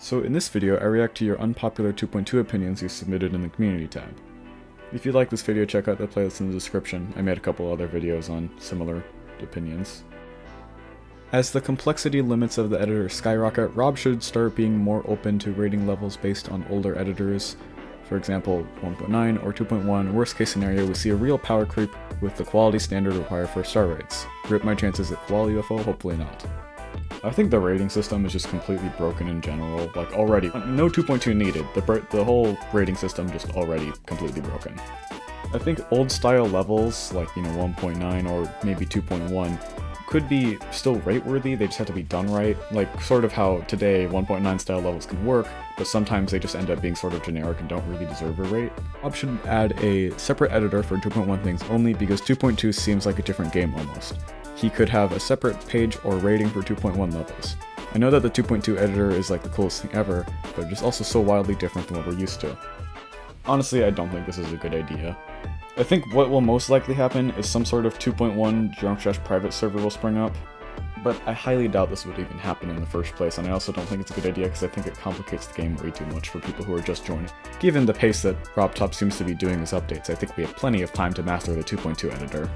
So in this video, I react to your unpopular 2.2 opinions you submitted in the community tab. If you like this video, check out the playlist in the description. I made a couple other videos on similar opinions. As the complexity limits of the editor skyrocket, Rob should start being more open to rating levels based on older editors. For example, 1.9 or 2.1, worst case scenario, we see a real power creep with the quality standard required for star rates. Rip my chances at Koala UFO, hopefully not. I think the rating system is just completely broken in general, like already. No 2.2 needed, the whole rating system just already completely broken. I think old style levels, like 1.9 or maybe 2.1, could be still rate-worthy, they just have to be done right, like sort of how today 1.9 style levels can work, but sometimes they just end up being sort of generic and don't really deserve a rate. Rob should add a separate editor for 2.1 things only because 2.2 seems like a different game almost. He could have a separate page or rating for 2.1 levels. I know that the 2.2 editor is like the coolest thing ever, but it's also so wildly different than what we're used to. Honestly, I don't think this is a good idea. I think what will most likely happen is some sort of 2.1 Geometry Dash private server will spring up, but I highly doubt this would even happen in the first place, and I also don't think it's a good idea because I think it complicates the game way too much for people who are just joining. Given the pace that RobTop seems to be doing his updates, I think we have plenty of time to master the 2.2 editor.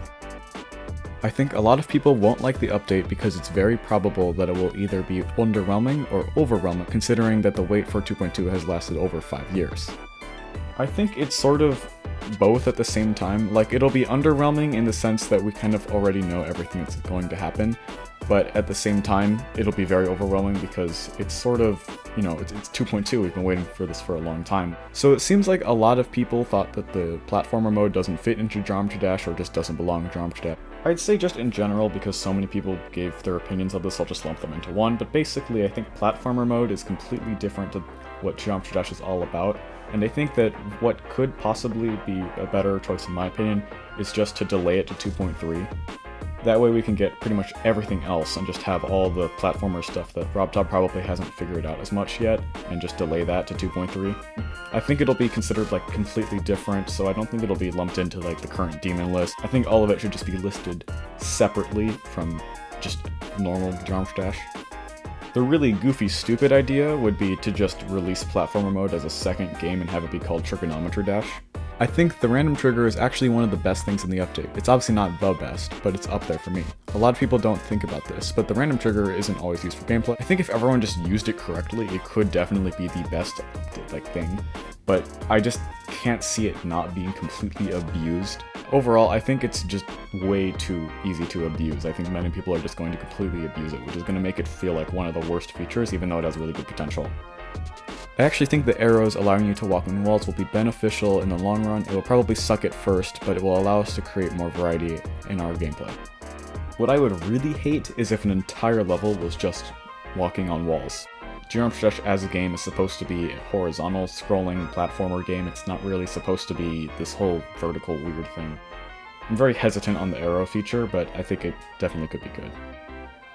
I think a lot of people won't like the update because it's very probable that it will either be underwhelming or overwhelming, considering that the wait for 2.2 has lasted over 5 years. I think it's sort of both at the same time. Like, it'll be underwhelming in the sense that we kind of already know everything that's going to happen, but at the same time, it'll be very overwhelming because it's sort of, it's 2.2, we've been waiting for this for a long time. So it seems like a lot of people thought that the platformer mode doesn't fit into Geometry Dash or just doesn't belong in Geometry Dash. I'd say just in general, because so many people gave their opinions of this, I'll just lump them into one, but basically I think platformer mode is completely different to what Geometry Dash is all about, and I think that what could possibly be a better choice in my opinion is just to delay it to 2.3. That way we can get pretty much everything else and just have all the platformer stuff that RobTop probably hasn't figured out as much yet, and just delay that to 2.3. I think it'll be considered like completely different, so I don't think it'll be lumped into like the current daemon list. I think all of it should just be listed separately from just normal Geometry Dash. The really goofy, stupid idea would be to just release platformer mode as a second game and have it be called Trigonometry Dash. I think the random trigger is actually one of the best things in the update. It's obviously not the best, but it's up there for me. A lot of people don't think about this, but the random trigger isn't always used for gameplay. I think if everyone just used it correctly, it could definitely be the best thing, but I just can't see it not being completely abused. Overall, I think it's just way too easy to abuse. I think many people are just going to completely abuse it, which is going to make it feel like one of the worst features, even though it has really good potential. I actually think the arrows allowing you to walk on walls will be beneficial in the long run. It will probably suck at first, but it will allow us to create more variety in our gameplay. What I would really hate is if an entire level was just walking on walls. Geometry Dash as a game is supposed to be a horizontal scrolling platformer game. It's not really supposed to be this whole vertical weird thing. I'm very hesitant on the arrow feature, but I think it definitely could be good.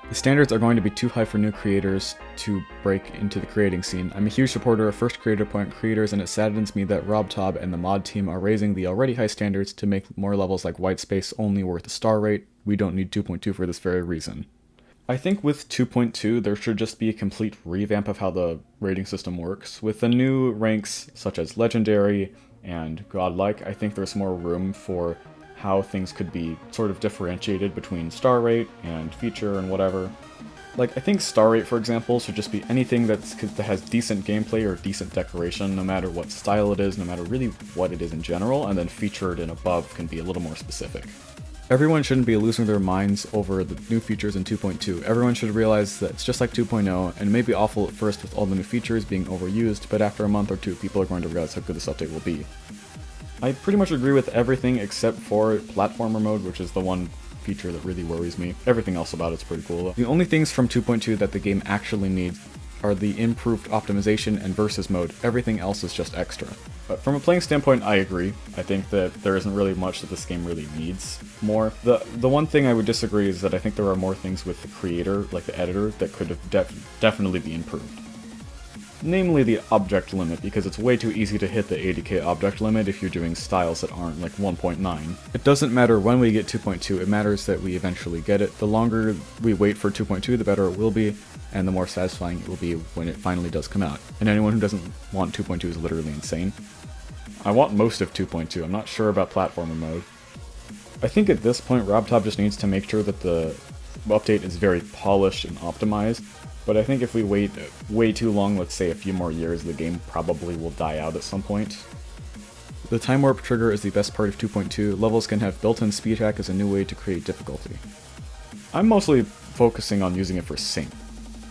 The standards are going to be too high for new creators to break into the creating scene. I'm a huge supporter of first creator point creators, and it saddens me that RobTop and the mod team are raising the already high standards to make more levels like Whitespace only worth a star rate. We don't need 2.2 for this very reason. I think with 2.2 there should just be a complete revamp of how the rating system works. With the new ranks such as Legendary and Godlike, I think there's more room for how things could be sort of differentiated between star rate and feature and whatever. Like, I think star rate, for example, should just be anything that has decent gameplay or decent decoration, no matter what style it is, no matter really what it is in general, and then featured and above can be a little more specific. Everyone shouldn't be losing their minds over the new features in 2.2. Everyone should realize that it's just like 2.0, and it may be awful at first with all the new features being overused, but after a month or two, people are going to realize how good this update will be. I pretty much agree with everything except for platformer mode, which is the one feature that really worries me. Everything else about it's pretty cool. The only things from 2.2 that the game actually needs are the improved optimization and versus mode. Everything else is just extra. But from a playing standpoint, I agree. I think that there isn't really much that this game really needs more. The one thing I would disagree is that I think there are more things with the creator, like the editor, that could have definitely be improved. Namely the object limit, because it's way too easy to hit the 80k object limit if you're doing styles that aren't like 1.9. It doesn't matter when we get 2.2, it matters that we eventually get it. The longer we wait for 2.2, the better it will be, and the more satisfying it will be when it finally does come out. And anyone who doesn't want 2.2 is literally insane. I want most of 2.2, I'm not sure about platformer mode. I think at this point RobTop just needs to make sure that the update is very polished and optimized, but I think if we wait way too long, let's say a few more years, the game probably will die out at some point. The time warp trigger is the best part of 2.2, levels can have built-in speed hack as a new way to create difficulty. I'm mostly focusing on using it for sync.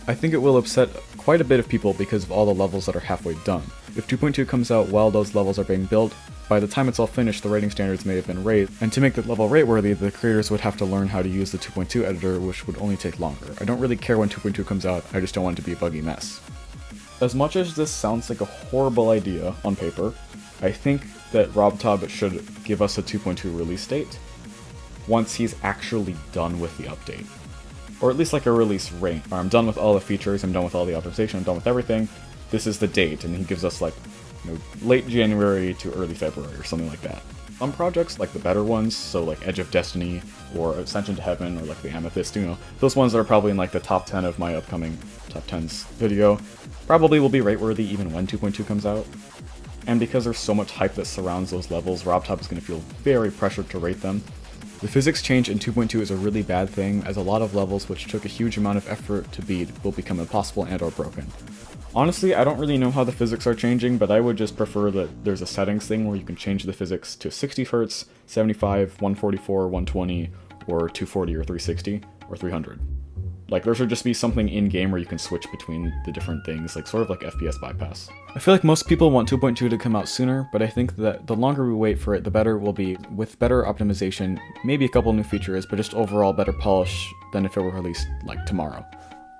I think it will upset quite a bit of people because of all the levels that are halfway done. If 2.2 comes out while those levels are being built, by the time it's all finished the rating standards may have been raised, and to make the level rate-worthy, the creators would have to learn how to use the 2.2 editor, which would only take longer. I don't really care when 2.2 comes out, I just don't want it to be a buggy mess. As much as this sounds like a horrible idea on paper, I think that RobTop should give us a 2.2 release date once he's actually done with the update. Or at least like a release rate. I'm done with all the features, I'm done with all the optimization, I'm done with everything. This is the date, and he gives us like, late January to early February or something like that. On projects like the better ones, so like Edge of Destiny or Ascension to Heaven or like the Amethyst, those ones that are probably in like the top 10 of my upcoming top 10s video, probably will be rate worthy even when 2.2 comes out. And because there's so much hype that surrounds those levels, RobTop is going to feel very pressured to rate them. The physics change in 2.2 is a really bad thing, as a lot of levels which took a huge amount of effort to beat will become impossible and or broken. Honestly, I don't really know how the physics are changing, but I would just prefer that there's a settings thing where you can change the physics to 60 Hz, 75, 144, 120, or 240 or 360, or 300. Like, there should just be something in-game where you can switch between the different things, like sort of like FPS bypass. I feel like most people want 2.2 to come out sooner, but I think that the longer we wait for it, the better it will be, with better optimization, maybe a couple new features, but just overall better polish than if it were released, like, tomorrow.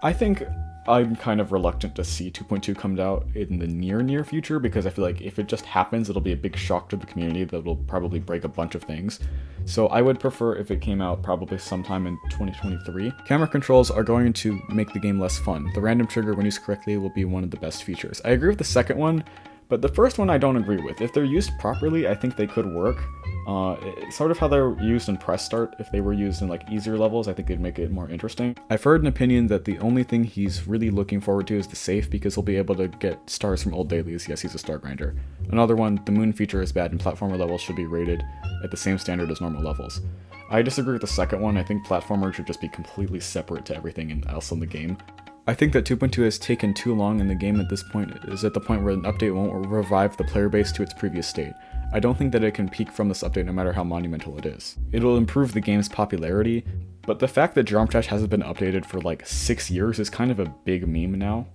I think I'm kind of reluctant to see 2.2 come out in the near future, because I feel like if it just happens, it'll be a big shock to the community that will probably break a bunch of things. So I would prefer if it came out probably sometime in 2023. Camera controls are going to make the game less fun. The random trigger, when used correctly, will be one of the best features. I agree with the second one, but the first one I don't agree with. If they're used properly, I think they could work. Sort of how they're used in Press Start. If they were used in like easier levels, I think it'd make it more interesting. I've heard an opinion that the only thing he's really looking forward to is the safe, because he'll be able to get stars from old dailies. Yes, he's a star grinder. Another one, the moon feature is bad and platformer levels should be rated at the same standard as normal levels. I disagree with the second one. I think platformers should just be completely separate to everything else in the game. I think that 2.2 has taken too long, and the game at this point is at the point where an update won't revive the player base to its previous state. I don't think that it can peak from this update no matter how monumental it is. It'll improve the game's popularity, but the fact that Geometry Dash hasn't been updated for like 6 years is kind of a big meme now.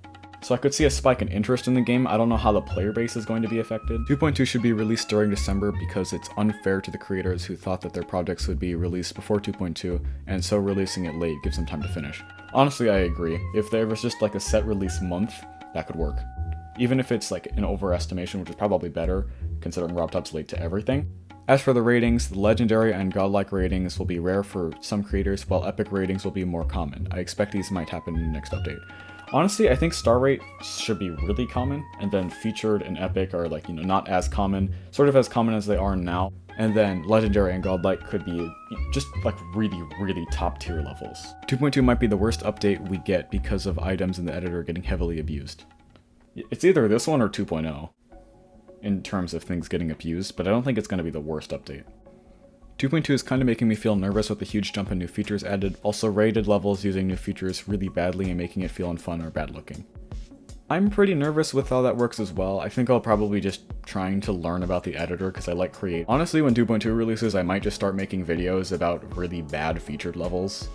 So I could see a spike in interest in the game. I don't know how the player base is going to be affected. 2.2 should be released during December because it's unfair to the creators who thought that their projects would be released before 2.2, and so releasing it late gives them time to finish. Honestly, I agree. If there was just like a set release month, that could work. Even if it's like an overestimation, which is probably better, considering RobTop's late to everything. As for the ratings, the legendary and godlike ratings will be rare for some creators, while epic ratings will be more common. I expect these might happen in the next update. Honestly, I think star rate should be really common, and then featured and epic are like, not as common, sort of as common as they are now. And then legendary and godlike could be just like really top tier levels. 2.2 might be the worst update we get because of items in the editor getting heavily abused. It's either this one or 2.0 in terms of things getting abused, but I don't think it's going to be the worst update. 2.2 is kind of making me feel nervous with the huge jump in new features added, also rated levels using new features really badly and making it feel unfun or bad looking. I'm pretty nervous with how that works as well. I think I'll probably just trying to learn about the editor because I like create. Honestly, when 2.2 releases, I might just start making videos about really bad featured levels.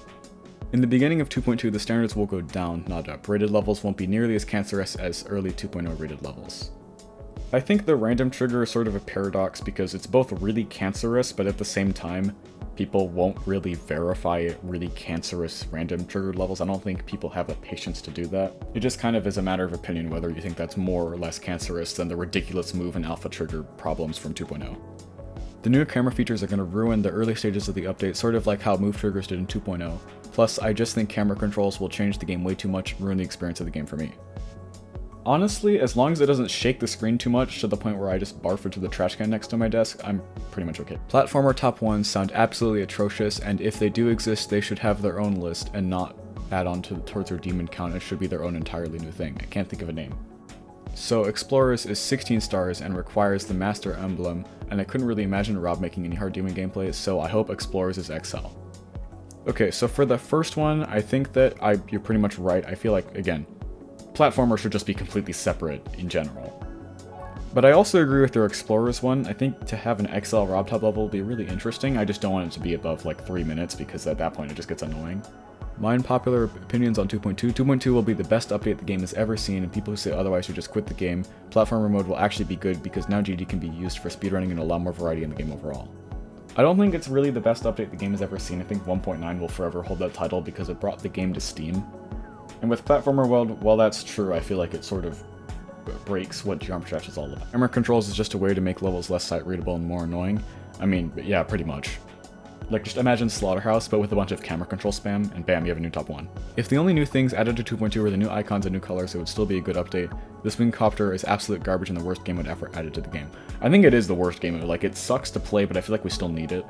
In the beginning of 2.2, the standards will go down, not up. Rated levels won't be nearly as cancerous as early 2.0 rated levels. I think the random trigger is sort of a paradox because it's both really cancerous, but at the same time, people won't really verify really cancerous random trigger levels. I don't think people have the patience to do that. It just kind of is a matter of opinion whether you think that's more or less cancerous than the ridiculous move and alpha trigger problems from 2.0. The new camera features are going to ruin the early stages of the update, sort of like how move triggers did in 2.0. Plus, I just think camera controls will change the game way too much and ruin the experience of the game for me. Honestly, as long as it doesn't shake the screen too much to the point where I just barf into the trash can next to my desk, I'm pretty much okay. Platformer top 1s sound absolutely atrocious, and if they do exist, they should have their own list and not add-on towards their demon count. It should be their own entirely new thing. I can't think of a name. So Explorers is 16 stars and requires the Master Emblem, and I couldn't really imagine Rob making any hard demon gameplay, so I hope Explorers is XL. Okay, so for the first one, I think that you're pretty much right. I feel like, again, platformers should just be completely separate in general. But I also agree with their Explorers one. I think to have an XL Rob Top level would be really interesting. I just don't want it to be above like 3 minutes because at that point it just gets annoying. My unpopular opinions on 2.2. 2.2 will be the best update the game has ever seen, and people who say otherwise should just quit the game. Platformer mode will actually be good because now GD can be used for speedrunning and a lot more variety in the game overall. I don't think it's really the best update the game has ever seen. I think 1.9 will forever hold that title because it brought the game to Steam. And with Platformer World, while that's true, I feel like it sort of breaks what Geometry Dash is all about. Camera controls is just a way to make levels less sight readable and more annoying. I mean, yeah, pretty much. Like, just imagine Slaughterhouse, but with a bunch of camera control spam, and bam, you have a new top 1. If the only new things added to 2.2 were the new icons and new colors, it would still be a good update. This Wingcopter is absolute garbage and the worst game mode ever added to the game. I think it is the worst game mode. Like, it sucks to play, but I feel like we still need it.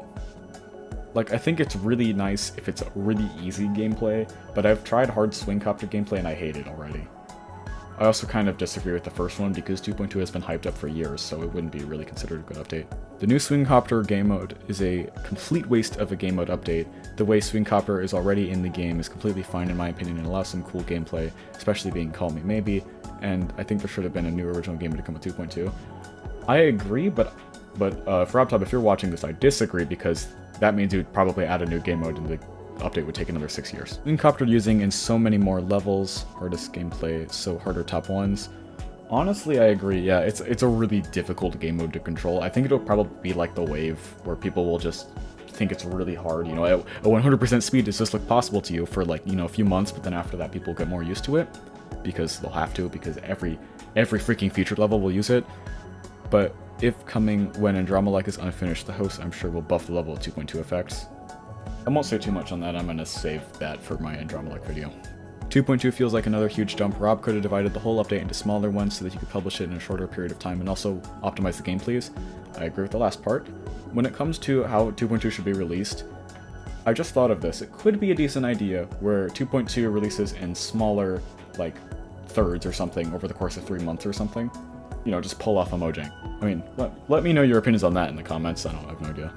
Like, I think it's really nice if it's a really easy gameplay, but I've tried hard Swingcopter gameplay and I hate it already. I also kind of disagree with the first one because 2.2 has been hyped up for years, so it wouldn't be really considered a good update. The new Swingcopter game mode is a complete waste of a game mode update. The way Swingcopter is already in the game is completely fine in my opinion and allows some cool gameplay, especially being Call Me Maybe, and I think there should have been a new original game to come with 2.2. I agree, but for RobTop, if you're watching this, I disagree because that means you'd probably add a new game mode and the update would take another 6 years. Wingcopter using in so many more levels, hardest gameplay, so harder top 1s. Honestly, I agree, yeah, it's a really difficult game mode to control. I think it'll probably be like the Wave, where people will just think it's really hard, you know, at 100% speed does this look possible to you for like, you know, a few months, but then after that people get more used to it, because they'll have to, because every freaking featured level will use it. But if coming when Andromeda is unfinished, the host I'm sure will buff the level of 2.2 effects. I won't say too much on that, I'm going to save that for my Andromeda video. 2.2 feels like another huge jump. Rob could have divided the whole update into smaller ones so that you could publish it in a shorter period of time and also optimize the game, please. I agree with the last part. When it comes to how 2.2 should be released, I just thought of this. It could be a decent idea where 2.2 releases in smaller, like, thirds or something over the course of 3 months or something. You know, just pull off a Mojang. I mean, let me know your opinions on that in the comments. I have no idea.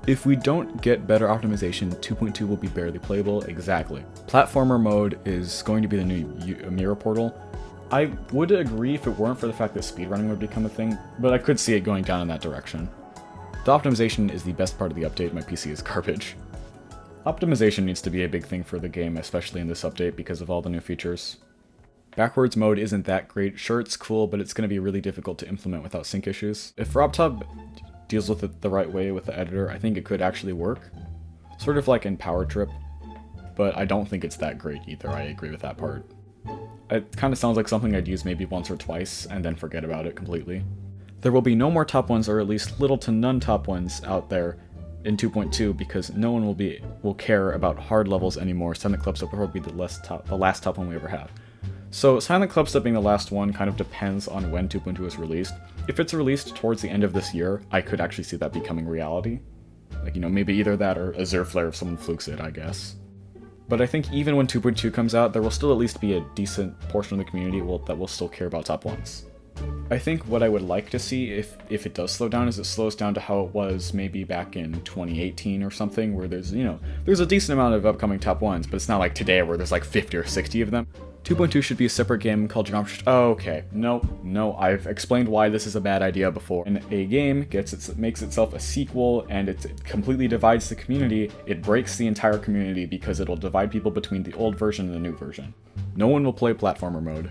If we don't get better optimization, 2.2 will be barely playable. Exactly. Platformer mode is going to be the new Mirror Portal. I would agree if it weren't for the fact that speedrunning would become a thing, but I could see it going down in that direction. The optimization is the best part of the update. My PC is garbage. Optimization needs to be a big thing for the game, especially in this update because of all the new features. Backwards mode isn't that great. Sure, it's cool, but it's going to be really difficult to implement without sync issues. If RobTub deals with it the right way with the editor, I think it could actually work. Sort of like in Power Trip, but I don't think it's that great either. I agree with that part. It kind of sounds like something I'd use maybe once or twice and then forget about it completely. There will be no more top 1s, or at least little to none top 1s out there in 2.2 because no one will care about hard levels anymore. Silent Club Step will probably be the last top 1 we ever have. So Silent Club Step being the last one kind of depends on when 2.2 is released. If it's released towards the end of this year, I could actually see that becoming reality. Like, you know, maybe either that or Azure Flare if someone flukes it, I guess. But I think even when 2.2 comes out, there will still at least be a decent portion of the community that will still care about top 1s. I think what I would like to see, if it does slow down, is it slows down to how it was maybe back in 2018 or something, where there's a decent amount of upcoming top 1s, but it's not like today where there's like 50 or 60 of them. 2.2 should be a separate game called Geometry. Oh, okay. No, I've explained why this is a bad idea before. When a game makes itself a sequel and it completely divides the community, it breaks the entire community because it'll divide people between the old version and the new version. No one will play platformer mode.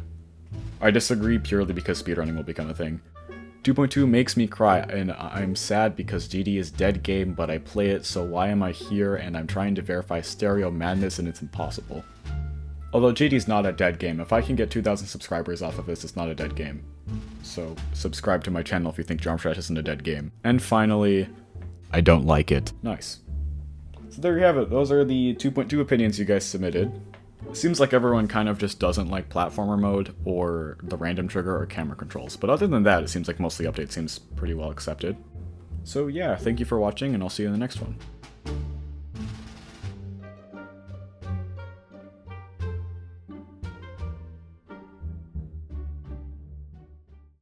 I disagree purely because speedrunning will become a thing. 2.2 makes me cry, and I'm sad because GD is dead game, but I play it, so why am I here? And I'm trying to verify stereo madness and it's impossible. Although GD's not a dead game, if I can get 2,000 subscribers off of this, it's not a dead game. So subscribe to my channel if you think Geometry Dash isn't a dead game. And finally, I don't like it. Nice. So there you have it. Those are the 2.2 opinions you guys submitted. It seems like everyone kind of just doesn't like platformer mode or the random trigger or camera controls. But other than that, it seems like most of the update seems pretty well accepted. So yeah, thank you for watching and I'll see you in the next one.